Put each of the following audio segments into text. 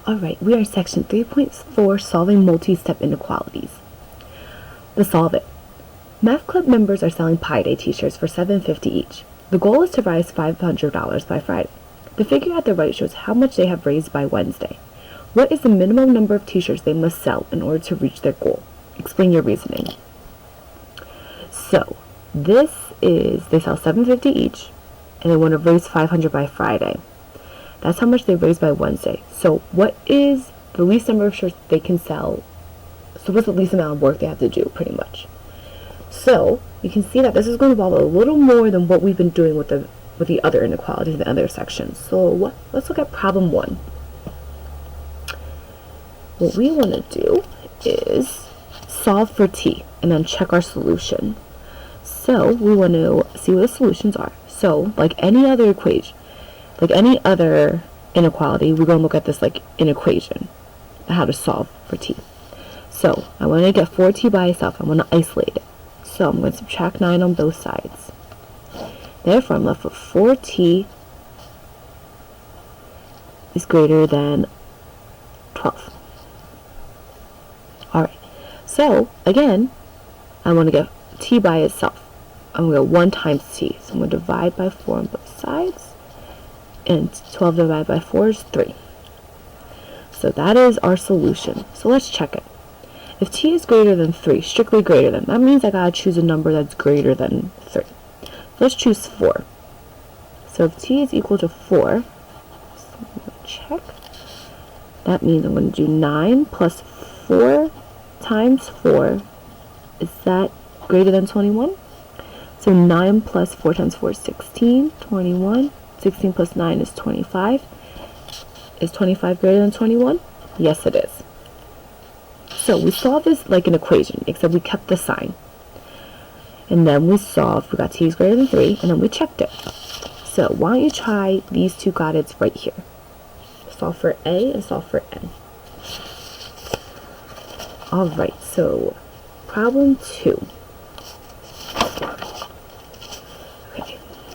Alright, we are section 3.4, solving multi-step inequalities. The solve it. Math Club members are selling Pi Day t-shirts for $7.50 each. The goal is to raise $500 by Friday. The figure at the right shows how much they have raised by Wednesday. What is the minimum number of t-shirts they must sell in order to reach their goal? Explain your reasoning. So, this is, they sell $7.50 each, and they want to raise $500 by Friday. That's how much they raised by Wednesday. So what is the least number of shirts they can sell? So what's the least amount of work they have to do, pretty much? So you can see that this is going to involve a little more than what we've been doing with the other inequalities in the other sections. So let's look at problem 1. What we want to do is solve for t and then check our solution. So we want to see what the solutions are. So like any other equation, like any other inequality, we're going to look at this like an equation, how to solve for t. So I want to get 4t by itself. I want to isolate it. So I'm going to subtract 9 on both sides. Therefore, I'm left with 4t is greater than 12. Alright, so again, I want to get t by itself. I'm going to go 1 times t. So I'm going to divide by 4 on both sides. And 12 divided by 4 is 3. So that is our solution. So let's check it. If t is greater than 3, strictly greater than, that means I gotta choose a number that's greater than 3. Let's choose 4. So if t is equal to 4, so I'm going to check. That means I'm going to do 9 plus 4 times 4. Is that greater than 21? So 9 plus 4 times 4 is 16, 21. 16 plus 9 is 25. Is 25 greater than 21? Yes, it is. So we solved this like an equation, except we kept the sign. And then we solved, we got t is greater than 3, and then we checked it. So why don't you try these two godheads right here. Solve for a and solve for n. Alright, so problem 2.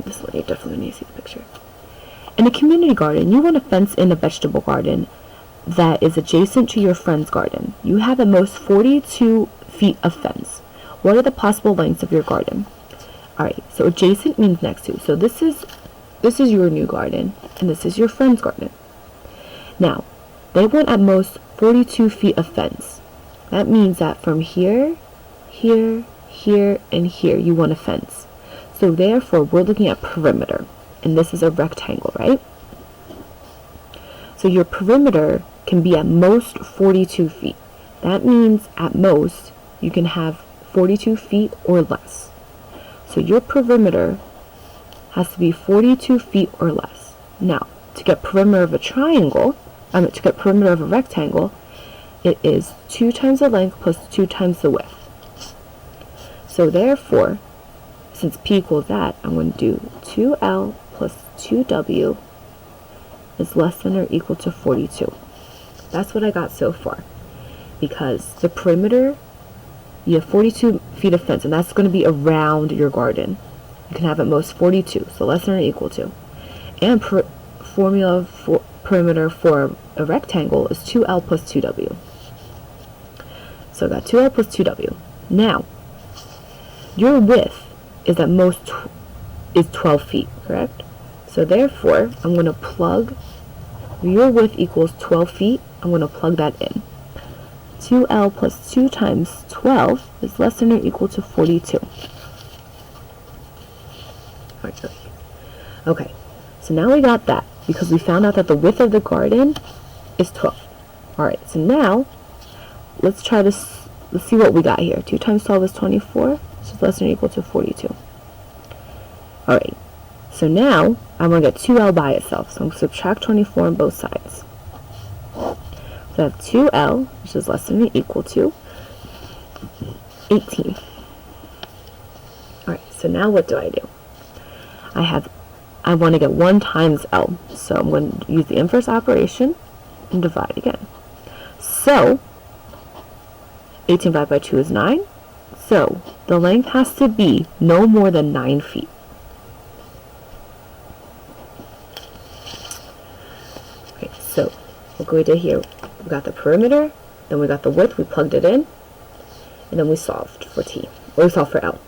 This one, you definitely need to see the picture. In a community garden, you want to fence in a vegetable garden that is adjacent to your friend's garden. You have at most 42 feet of fence. What are the possible lengths of your garden? Alright, so adjacent means next to. So this is your new garden, and this is your friend's garden. Now, they want at most 42 feet of fence. That means that from here, here, here, and here, you want a fence. So therefore, we're looking at perimeter, and this is a rectangle, right? So your perimeter can be at most 42 feet. That means at most, you can have 42 feet or less. So your perimeter has to be 42 feet or less. Now, to get perimeter of a triangle, to get perimeter of a rectangle, it is 2 times the length plus 2 times the width. So therefore, since p equals that, I'm going to do 2l plus 2w is less than or equal to 42. That's what I got so far. Because the perimeter, you have 42 feet of fence, and that's going to be around your garden. You can have at most 42, so less than or equal to. And formula for perimeter for a rectangle is 2l plus 2w. So I got 2l plus 2w. Now, your width is at most is 12 feet, correct? So therefore, I'm going to plug, your width equals 12 feet, I'm going to plug that in. 2l plus 2 times 12 is less than or equal to 42. Okay, so now we got that, because we found out that the width of the garden is 12. Alright, so now, let's try this, let's see what we got here. 2 times 12 is 24, which is less than or equal to 42. Alright, so now I'm going to get 2l by itself, so I'm going to subtract 24 on both sides. So I have 2l, which is less than or equal to 18. Alright, so now what do? I want to get 1 times l, so I'm going to use the inverse operation and divide again. So, 18 divided by 2 is 9, so the length has to be no more than 9 feet. So Look what we did here. We got the perimeter, then we got the width, we plugged it in, and then we solved for t, or we solved for L.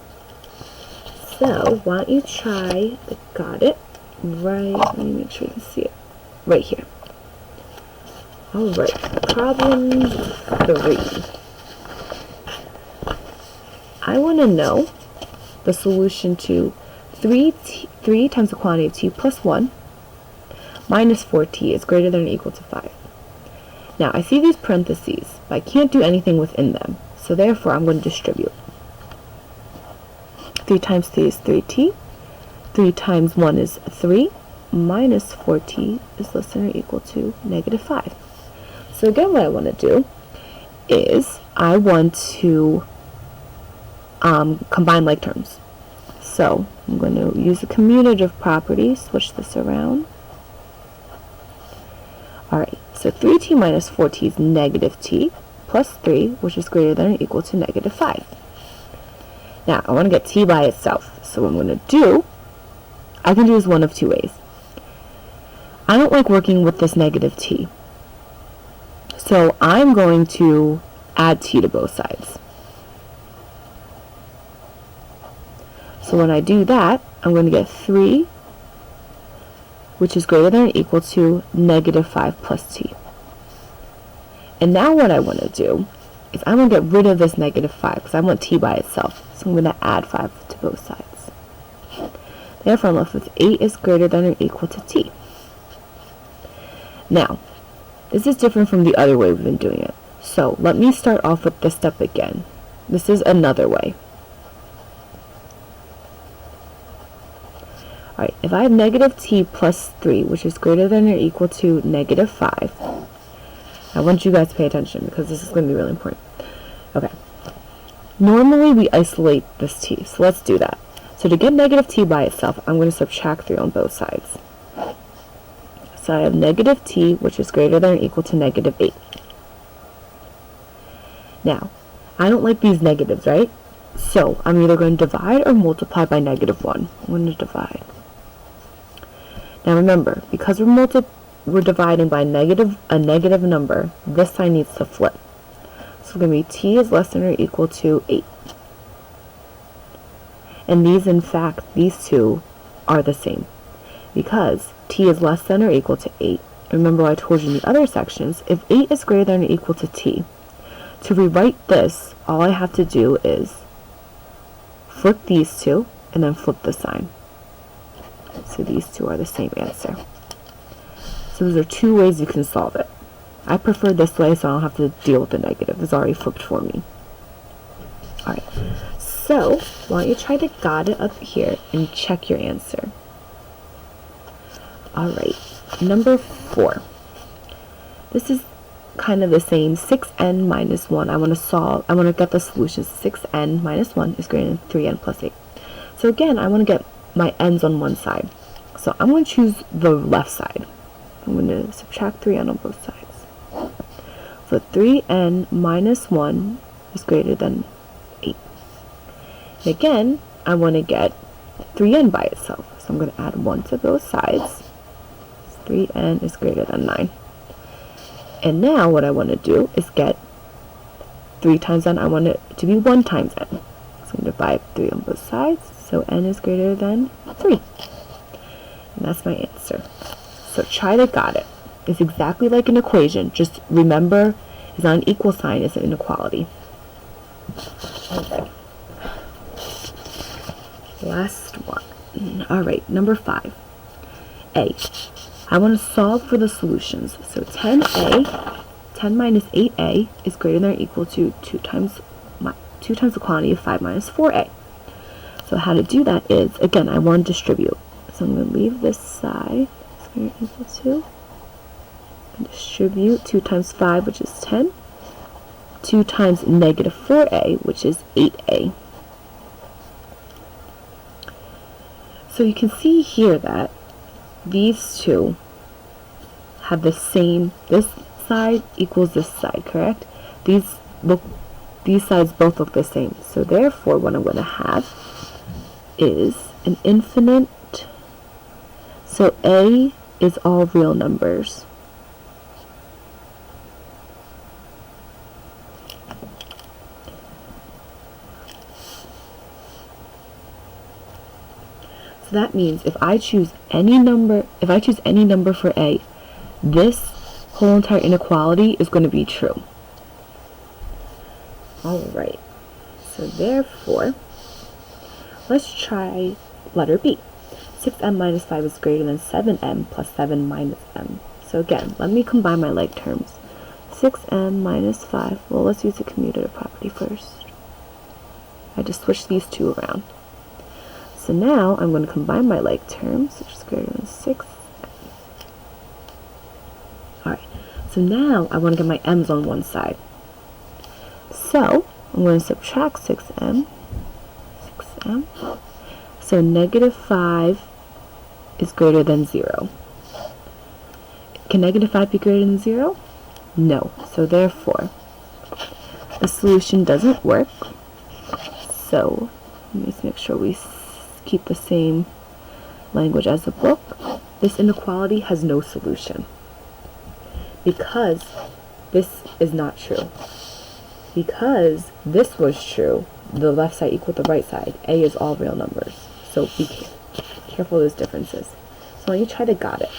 So why don't you try the got it right, let me make sure you can see it, right here. Alright, problem 3. I want to know the solution to 3 times the quantity of t plus 1 minus 4t is greater than or equal to 5. Now, I see these parentheses, but I can't do anything within them, so therefore I'm going to distribute. 3 times 3 is 3t, 3 times 1 is 3, minus 4t is less than or equal to negative 5. So again, what I want to do is I want to combine like terms. So I'm going to use the commutative property, switch this around. Alright, so 3t minus 4t is negative t plus 3, which is greater than or equal to negative 5. Now, I want to get t by itself. So what I'm going to do, I can do this one of two ways. I don't like working with this negative t. So I'm going to add t to both sides. So when I do that, I'm going to get 3, which is greater than or equal to negative 5 plus t. And now what I want to do is I want to get rid of this negative 5 because I want t by itself. So I'm going to add 5 to both sides. Therefore, I'm left with 8 is greater than or equal to t. Now, this is different from the other way we've been doing it. So let me start off with this step again. This is another way. Alright, if I have negative t plus 3, which is greater than or equal to negative 5, I want you guys to pay attention because this is going to be really important. Okay. Normally we isolate this t, so let's do that. So to get negative t by itself, I'm going to subtract 3 on both sides. So I have negative t, which is greater than or equal to negative 8. Now, I don't like these negatives, right? So I'm either going to divide or multiply by negative 1. I'm going to divide. Now remember, because we're dividing by a negative number, this sign needs to flip. So it's going to be t is less than or equal to 8. And these, in fact, these two are the same. Because t is less than or equal to 8. Remember what I told you in the other sections, if 8 is greater than or equal to t, to rewrite this, all I have to do is flip these two, and then flip the sign. So these two are the same answer. So those are two ways you can solve it. I prefer this way so I don't have to deal with the negative. It's already flipped for me. Alright, so why don't you try to got it up here and check your answer. Alright, number 4. This is kind of the same. 6n minus 1. I want to get the solution. 6n minus 1 is greater than 3n plus 8. So again, I want to get my n's on one side. So I'm going to choose the left side. I'm going to subtract 3n on both sides. So 3n minus 1 is greater than 8. And again, I want to get 3n by itself. So I'm going to add 1 to both sides. 3n is greater than 9. And now what I want to do is get 3 times n. I want it to be 1 times n. So I'm going to divide 3 on both sides. So n is greater than 3. And that's my answer. So try to got it. It's exactly like an equation. Just remember, it's not an equal sign, it's an inequality. Okay. Last one. Alright, number 5. A. I want to solve for the solutions. So 10a, 10 minus 8a is greater than or equal to 2 times the quantity of 5 minus 4a. So how to do that is, again, I want to distribute. So I'm going to leave this side. It's going to equal to, and distribute 2 times 5, which is 10. 2 times negative 4a, which is 8a. So you can see here that these two have the same, this side equals this side, correct? These sides both look the same. So therefore, what I'm going to have is an infinite. So a is all real numbers. that means if I choose any number for A, this whole entire inequality is going to be true. Alright, so therefore, let's try letter B. 6m minus 5 is greater than 7m plus 7 minus m. So again, let me combine my like terms. 6m minus 5, well, let's use the commutative property first. I just switched these two around. So now I'm going to combine my like terms, which is greater than 6. Alright, so now I want to get my m's on one side. So I'm going to subtract 6m. So negative 5 is greater than 0. Can negative 5 be greater than 0? No. So therefore, the solution doesn't work. So let me just make sure we keep the same language as the book. This inequality has no solution because this is not true. Because this was true, the left side equaled the right side. A is all real numbers. So be careful of those differences. So when you try to got it.